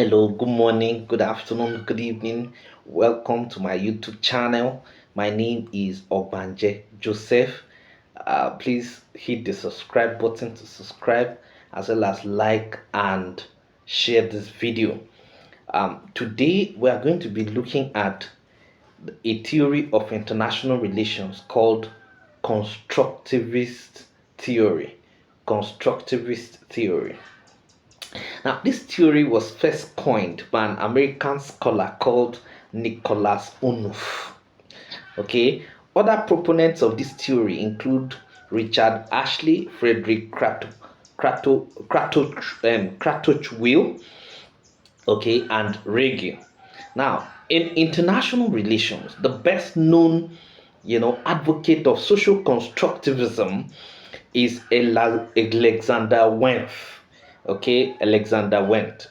Hello, good morning, good afternoon, good evening. Welcome to my YouTube channel. My name is Ogbanje Joseph. Please hit the subscribe button to subscribe as well as like and share this video. Today we are going to be looking at a theory of international relations called constructivist theory. Constructivist theory. Now, this theory was first coined by an American scholar called Nicholas Onuf. Okay, other proponents of this theory include Richard Ashley, Frederick Kratochwill, okay, and Reggie. Now, in international relations, the best known, advocate of social constructivism is Alexander Wentz. Okay, Alexander Wentz.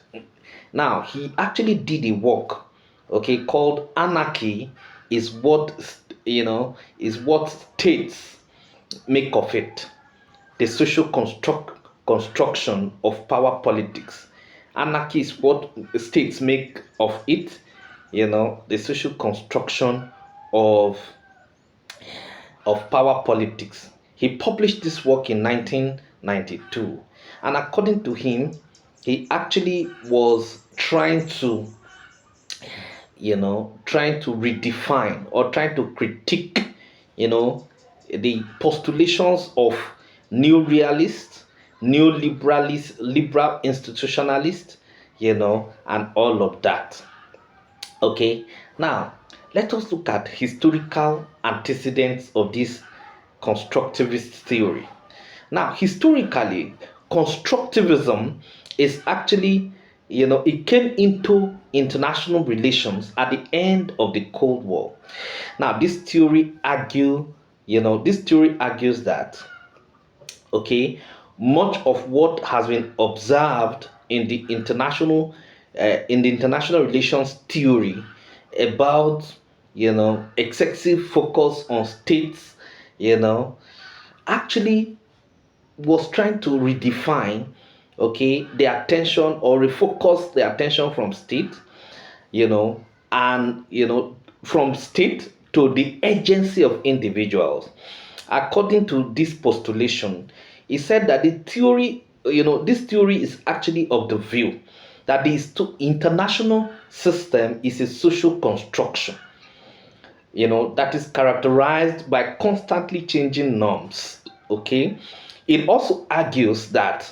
Now, he actually did a work, okay, called Anarchy is what states make of it. The social construction of power politics. Anarchy is what states make of it, the social construction of power politics. He published this work in 1992, and according to him, he actually was trying to redefine or trying to critique, the postulations of new realists, new liberalists, liberal institutionalists, and all of that. Okay, now let us look at historical antecedents of this constructivist theory. Now, historically, constructivism is actually, it came into international relations at the end of the Cold War. Now, this theory argues that, okay, much of what has been observed in the international relations theory about, excessive focus on states, you know actually was trying to redefine, okay, the attention or refocus the attention from state, you know and from state to the agency of individuals. According to this postulation, he said that this theory is actually of the view that the international system is a social construction, that is characterized by constantly changing norms. Okay, it also argues that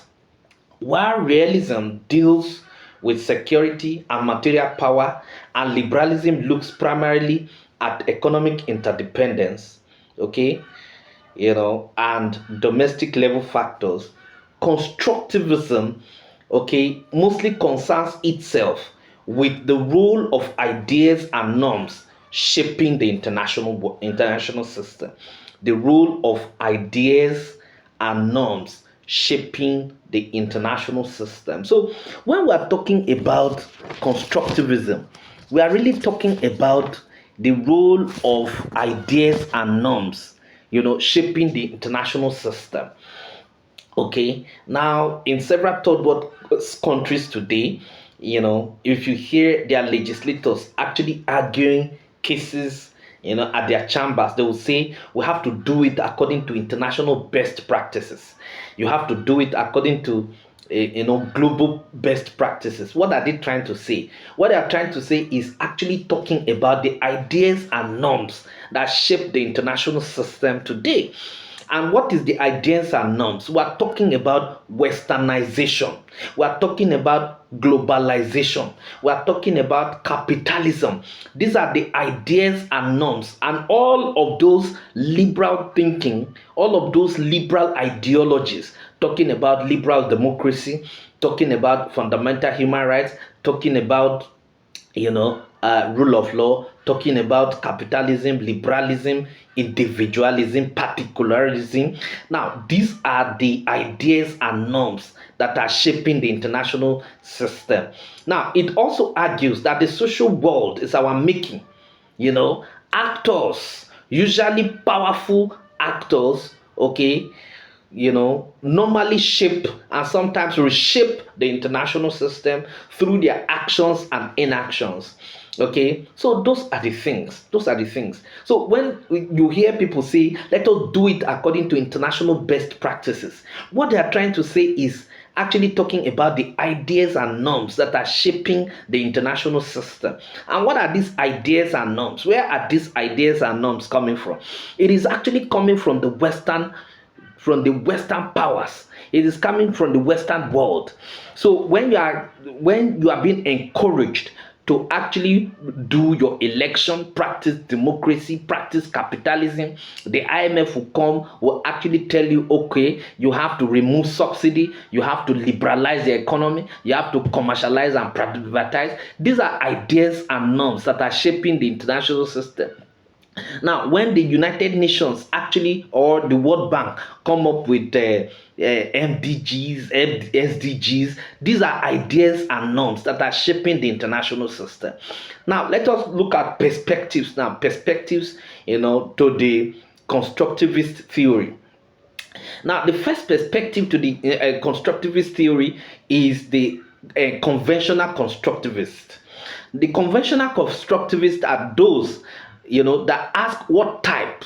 while realism deals with security and material power, and liberalism looks primarily at economic interdependence, okay, and domestic level factors, constructivism, okay, mostly concerns itself with the role of ideas and norms shaping the international system. The role of ideas and norms shaping the international system. So when we are talking about constructivism, we are really talking about the role of ideas and norms, shaping the international system. Okay, now in several third world countries today, if you hear their legislators actually arguing cases, at their chambers, they will say we have to do it according to international best practices. You have to do it according to global best practices. What are they trying to say? What they are trying to say is actually talking about the ideas and norms that shape the international system today. And what is the ideas and norms? We are talking about westernization. We are talking about globalization. We are talking about capitalism. These are the ideas and norms. And all of those liberal thinking, all of those liberal ideologies, talking about liberal democracy, talking about fundamental human rights, talking about rule of law, talking about capitalism, liberalism, individualism, particularism. Now, these are the ideas and norms that are shaping the international system. Now, it also argues that the social world is our making. Actors, usually powerful actors, okay, normally shape and sometimes reshape the international system through their actions and inactions. Okay, so those are the things. So when you hear people say, let us do it according to international best practices, what they are trying to say is actually talking about the ideas and norms that are shaping the international system. And what are these ideas and norms? Where are these ideas and norms coming from? It is actually coming from the Western powers. It is coming from the Western world. So when you are being encouraged to actually do your election, practice democracy, practice capitalism, the IMF will actually tell you, okay, you have to remove subsidy, you have to liberalize the economy, you have to commercialize and privatize. These are ideas and norms that are shaping the international system. Now, when the United Nations actually or the World Bank come up with MDGs, SDGs, these are ideas and norms that are shaping the international system. Now, let us look at perspectives. To the constructivist theory. Now, the first perspective to the constructivist theory is the conventional constructivist. The conventional constructivists are those, that ask what type,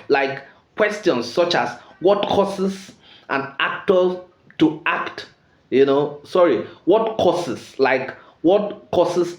like questions such as what causes an actor to act, what causes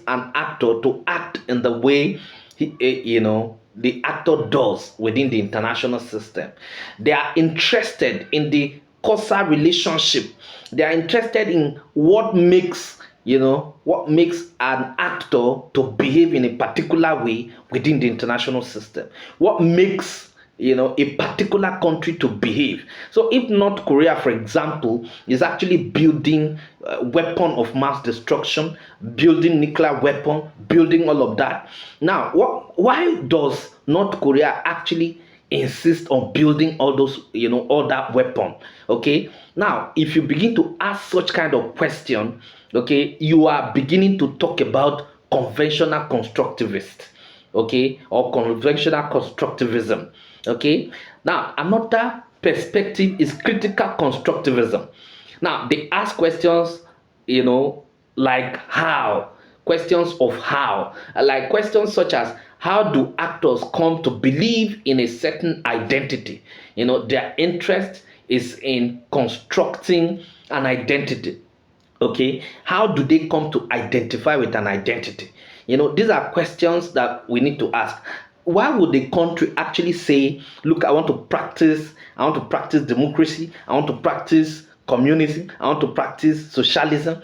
an actor to act in the way the actor does within the international system. They are interested in the causal relationship. They are interested in what makes an actor to behave in a particular way within the international system. What makes a particular country to behave. So if North Korea, for example, is actually building a weapon of mass destruction, building nuclear weapon, building all of that, now why does North Korea actually insist on building all those, all that weapon? Okay, now if you begin to ask such kind of question, okay, you are beginning to talk about conventional constructivist, okay, or conventional constructivism. Okay, now another perspective is critical constructivism. Now they ask questions, like how, questions of how, like questions such as how do actors come to believe in a certain identity? Their interest is in constructing an identity. Okay, how do they come to identify with an identity? These are questions that we need to ask. Why would the country actually say, look, I want to practice democracy, I want to practice communism, I want to practice socialism?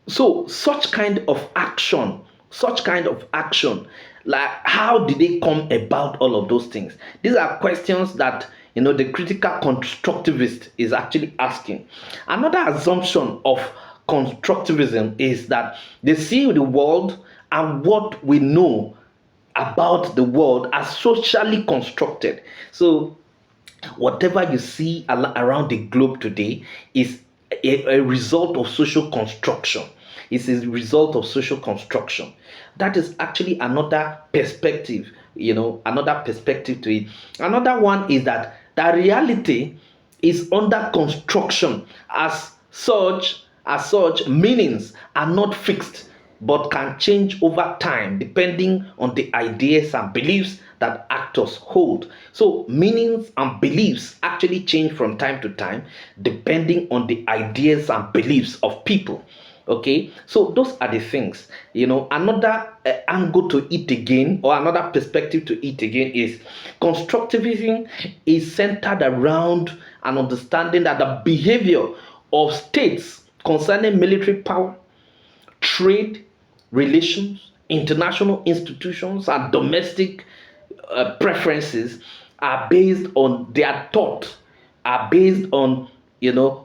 So such kind of action, like how did they come about all of those things? These are questions that the critical constructivist is actually asking. Another assumption of constructivism is that they see the world and what we know about the world as socially constructed. So whatever you see around the globe today is a result of social construction. It's a result of social construction. That is actually another perspective, another perspective to it. Another one is that the reality is under construction. As such, meanings are not fixed but can change over time depending on the ideas and beliefs that actors hold. So meanings and beliefs actually change from time to time depending on the ideas and beliefs of people. Okay, so those are the things. Another angle to it again, or another perspective to it again, is constructivism is centered around an understanding that the behavior of states concerning military power, trade, relations, international institutions, and domestic preferences are based on their thought, are based on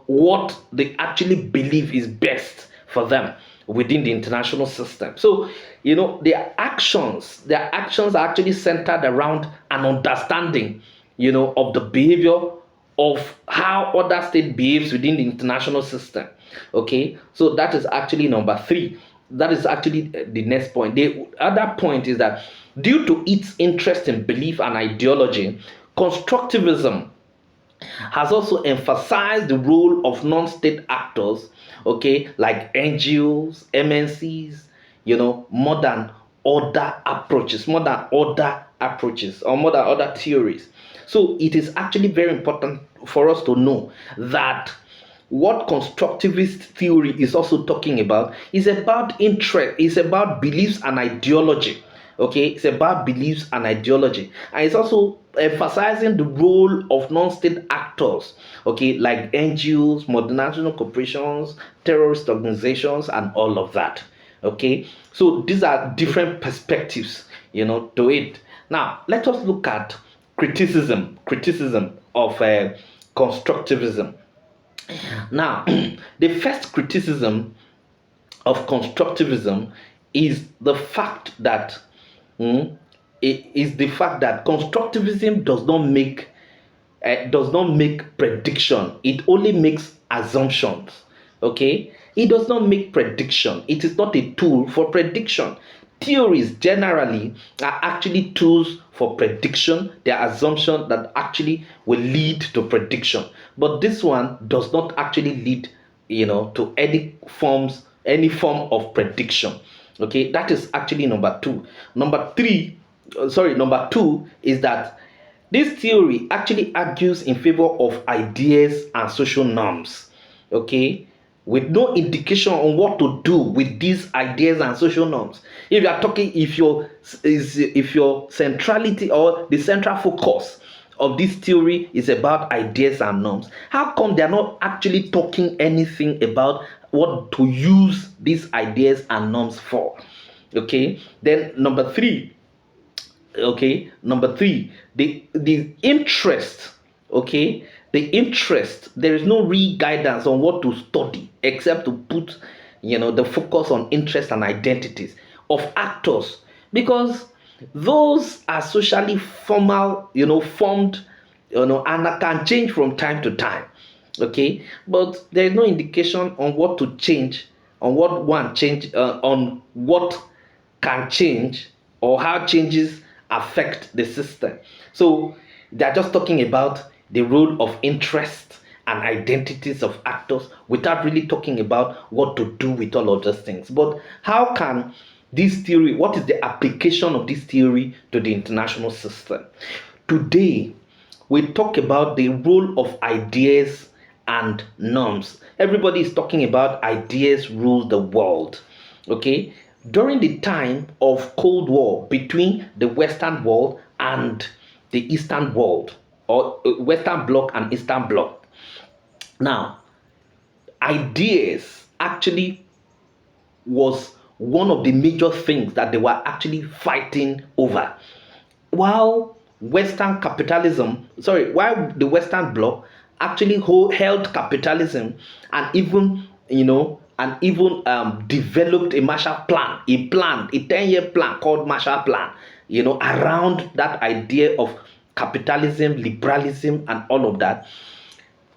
what they actually believe is best for them within the international system. So their actions are actually centered around an understanding of the behavior of how other state behaves within the international system. Okay, so that is actually number 3. That is actually the next point. The other point is that due to its interest in belief and ideology, Constructivism has also emphasized the role of non-state actors, okay, like NGOs, MNCs, modern other approaches, or modern other theories. So it is actually very important for us to know that what constructivist theory is also talking about is about interest, is about beliefs and ideology. Okay, it's about beliefs and ideology, and it's also emphasizing the role of non-state actors, okay, like NGOs, multinational corporations, terrorist organizations, and all of that. Okay, so these are different perspectives, to it. Now let us look at criticism of constructivism. Now, the first criticism of constructivism is the fact that mm, the fact that constructivism does not make prediction. It only makes assumptions. Okay, it does not make prediction. It is not a tool for prediction. Theories generally are actually tools for prediction. They are assumptions that actually will lead to prediction, but this one does not actually lead to any form of prediction. Okay, that is actually number two. Number two is that this theory actually argues in favor of ideas and social norms, okay, with no indication on what to do with these ideas and social norms. If you are talking, if your centrality or the central focus of this theory is about ideas and norms, how come they are not actually talking anything about what to use these ideas and norms for? Okay, then number three, the interest, okay, the interest, there is no real guidance on what to study except to put the focus on interest and identities of actors, because those are socially formal, formed, and can change from time to time. Okay, but there is no indication on what to change, on what can change, or how changes affect the system. So they're just talking about the role of interest and identities of actors without really talking about what to do with all of those things. But how can this theory, what is the application of this theory to the international system? Today, we talk about the role of ideas and norms. Everybody is talking about ideas rule the world. Okay, during the time of Cold War between the Western world and the Eastern world, or Western Bloc and Eastern Bloc. Now, ideas actually was one of the major things that they were actually fighting over. While while the Western Bloc actually held capitalism, and even developed a Marshall Plan, a 10-year plan called Marshall Plan, around that idea of capitalism, liberalism, and all of that.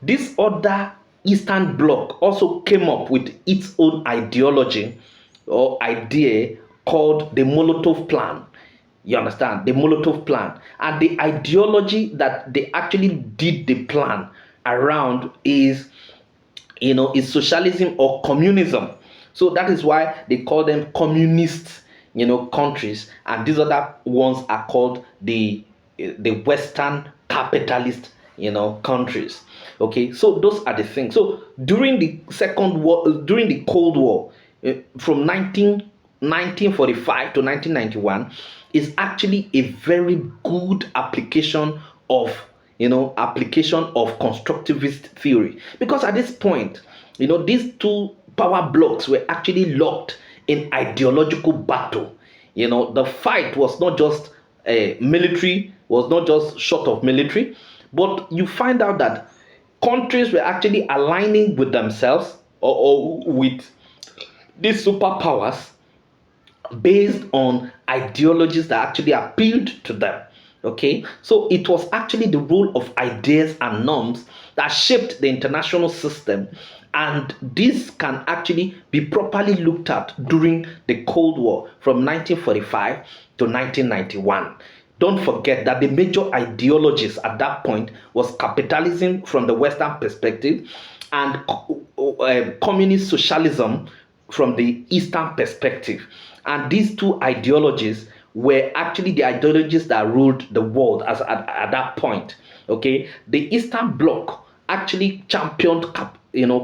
This other Eastern Bloc also came up with its own ideology or idea called the Molotov Plan. You understand? The Molotov Plan. And the ideology that they actually did the plan around is socialism or communism. So that is why they call them communist, countries, and these other ones are called the Western capitalist, countries. Okay, so those are the things. So during the Cold War, from 1945 to 1991, is actually a very good application of constructivist theory, because at this point, these two power blocks were actually locked in ideological battle. The fight was not just military, was not just short of military, but you find out that countries were actually aligning with themselves, or with these superpowers, based on ideologies that actually appealed to them. Okay, so it was actually the role of ideas and norms that shaped the international system, and this can actually be properly looked at during the Cold War from 1945 to 1991. don't forget that the major ideologies at that point was capitalism from the Western perspective and communist socialism from the Eastern perspective. And these two ideologies were actually the ideologies that ruled the world at that point. Okay, the Eastern Bloc actually championed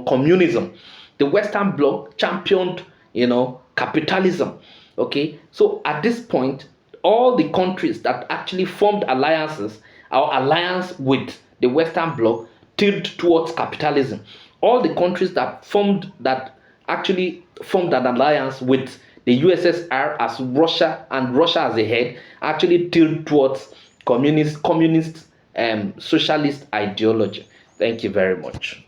communism. The Western Bloc championed capitalism. Okay, so at this point, all the countries that actually formed alliances or alliance with the Western Bloc tilt towards capitalism. All the countries that actually formed an alliance with the USSR as Russia and Russia as a head actually tilt towards communist socialist ideology. Thank you very much.